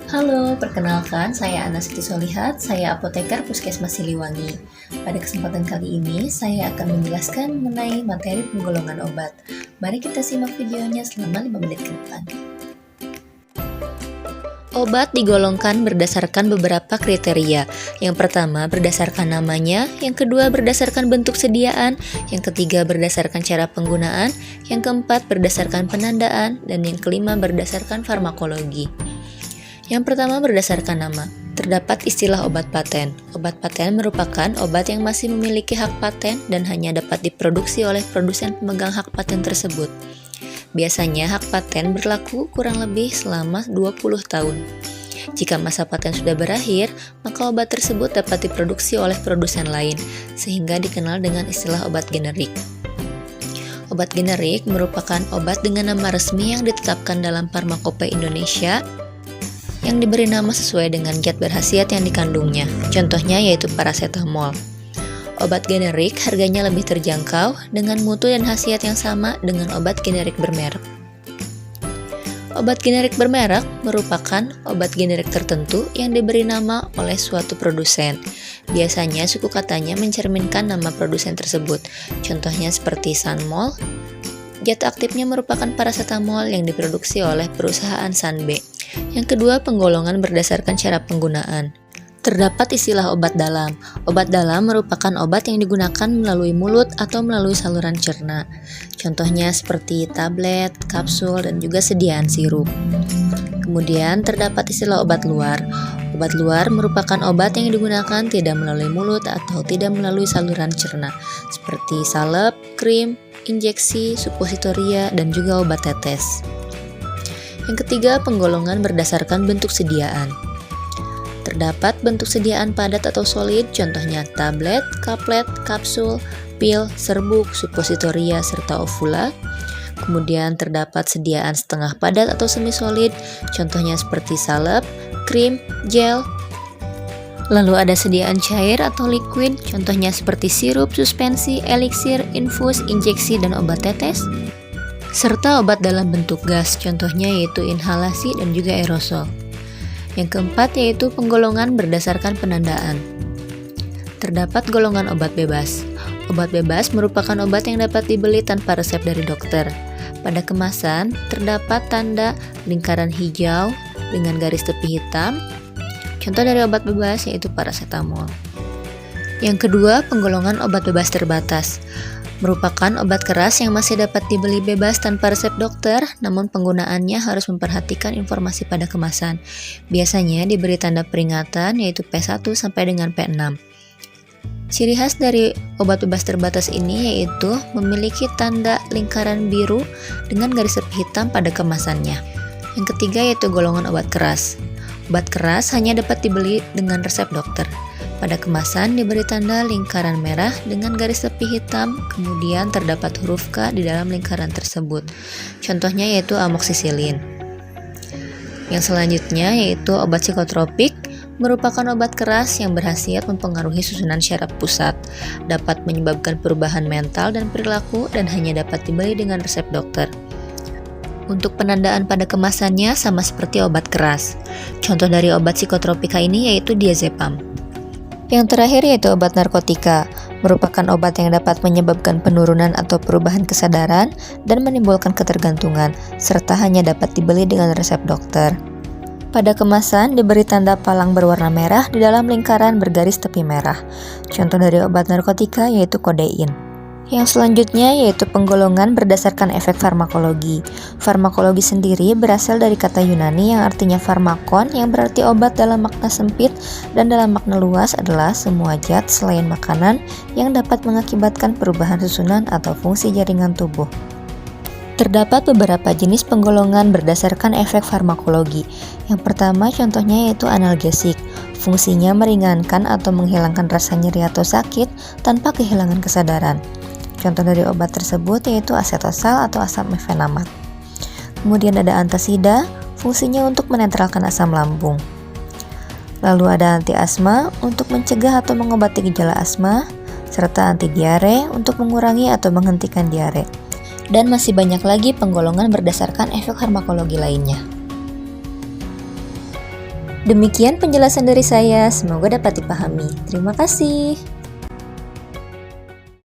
Halo, perkenalkan saya Ana Siti Solihat, saya apoteker Puskesmas Siliwangi. Pada kesempatan kali ini, saya akan menjelaskan mengenai materi penggolongan obat. Mari kita simak videonya selama 5 menit ke depan. Obat digolongkan berdasarkan beberapa kriteria. Yang pertama berdasarkan namanya, yang kedua berdasarkan bentuk sediaan, yang ketiga berdasarkan cara penggunaan, yang keempat berdasarkan penandaan, dan yang kelima berdasarkan farmakologi. Yang pertama berdasarkan nama. Terdapat istilah obat paten. Obat paten merupakan obat yang masih memiliki hak paten dan hanya dapat diproduksi oleh produsen pemegang hak paten tersebut. Biasanya hak paten berlaku kurang lebih selama 20 tahun. Jika masa paten sudah berakhir, maka obat tersebut dapat diproduksi oleh produsen lain, sehingga dikenal dengan istilah obat generik. Obat generik merupakan obat dengan nama resmi yang ditetapkan dalam Farmakope Indonesia yang diberi nama sesuai dengan zat berkhasiat yang dikandungnya. Contohnya yaitu paracetamol. Obat generik harganya lebih terjangkau dengan mutu dan khasiat yang sama dengan obat generik bermerek. Obat generik bermerek merupakan obat generik tertentu yang diberi nama oleh suatu produsen. Biasanya suku katanya mencerminkan nama produsen tersebut. Contohnya seperti Sanmol. Zat aktifnya merupakan paracetamol yang diproduksi oleh perusahaan Sanbe. Yang kedua, penggolongan berdasarkan cara penggunaan. Terdapat istilah obat dalam. Obat dalam merupakan obat yang digunakan melalui mulut atau melalui saluran cerna. Contohnya seperti tablet, kapsul, dan juga sediaan sirup. Kemudian terdapat istilah obat luar. Obat luar merupakan obat yang digunakan tidak melalui mulut atau tidak melalui saluran cerna, seperti salep, krim, injeksi, supositoria, dan juga obat tetes. Yang ketiga, penggolongan berdasarkan bentuk sediaan. Terdapat bentuk sediaan padat atau solid, contohnya tablet, kaplet, kapsul, pil, serbuk, supositoria, serta ovula. Kemudian terdapat sediaan setengah padat atau semi solid, contohnya seperti salep, krim, gel. Lalu ada sediaan cair atau liquid, contohnya seperti sirup, suspensi, eliksir, infus, injeksi, dan obat tetes. Serta obat dalam bentuk gas, contohnya yaitu inhalasi dan juga aerosol. Yang keempat yaitu penggolongan berdasarkan penandaan. Terdapat golongan obat bebas. Obat bebas merupakan obat yang dapat dibeli tanpa resep dari dokter. Pada kemasan terdapat tanda lingkaran hijau dengan garis tepi hitam. Contoh dari obat bebas yaitu paracetamol. Yang kedua, penggolongan obat bebas terbatas. Merupakan obat keras yang masih dapat dibeli bebas tanpa resep dokter, namun penggunaannya harus memperhatikan informasi pada kemasan. Biasanya diberi tanda peringatan yaitu P1 sampai dengan P6. Ciri khas dari obat bebas terbatas ini yaitu memiliki tanda lingkaran biru dengan garis tepi hitam pada kemasannya. Yang ketiga yaitu golongan obat keras. Obat keras hanya dapat dibeli dengan resep dokter. Pada kemasan diberi tanda lingkaran merah dengan garis tepi hitam, kemudian terdapat huruf K di dalam lingkaran tersebut. Contohnya yaitu amoksisilin. Yang selanjutnya yaitu obat psikotropik, merupakan obat keras yang berkhasiat mempengaruhi susunan syaraf pusat, dapat menyebabkan perubahan mental dan perilaku dan hanya dapat dibeli dengan resep dokter. Untuk penandaan pada kemasannya sama seperti obat keras. Contoh dari obat psikotropika ini yaitu diazepam. Yang terakhir yaitu obat narkotika, merupakan obat yang dapat menyebabkan penurunan atau perubahan kesadaran dan menimbulkan ketergantungan, serta hanya dapat dibeli dengan resep dokter. Pada kemasan diberi tanda palang berwarna merah di dalam lingkaran bergaris tepi merah. Contoh dari obat narkotika yaitu kodein. Yang selanjutnya yaitu penggolongan berdasarkan efek farmakologi. Farmakologi sendiri berasal dari kata Yunani yang artinya farmakon, yang berarti obat dalam makna sempit, dan dalam makna luas adalah semua zat selain makanan yang dapat mengakibatkan perubahan susunan atau fungsi jaringan tubuh. Terdapat beberapa jenis penggolongan berdasarkan efek farmakologi. Yang pertama contohnya yaitu analgesik. Fungsinya meringankan atau menghilangkan rasa nyeri atau sakit tanpa kehilangan kesadaran. Contoh dari obat tersebut yaitu asetosal atau asam mefenamat. Kemudian ada antasida, fungsinya untuk menetralkan asam lambung. Lalu ada anti asma untuk mencegah atau mengobati gejala asma, serta anti diare untuk mengurangi atau menghentikan diare. Dan masih banyak lagi penggolongan berdasarkan efek farmakologi lainnya. Demikian penjelasan dari saya, semoga dapat dipahami. Terima kasih.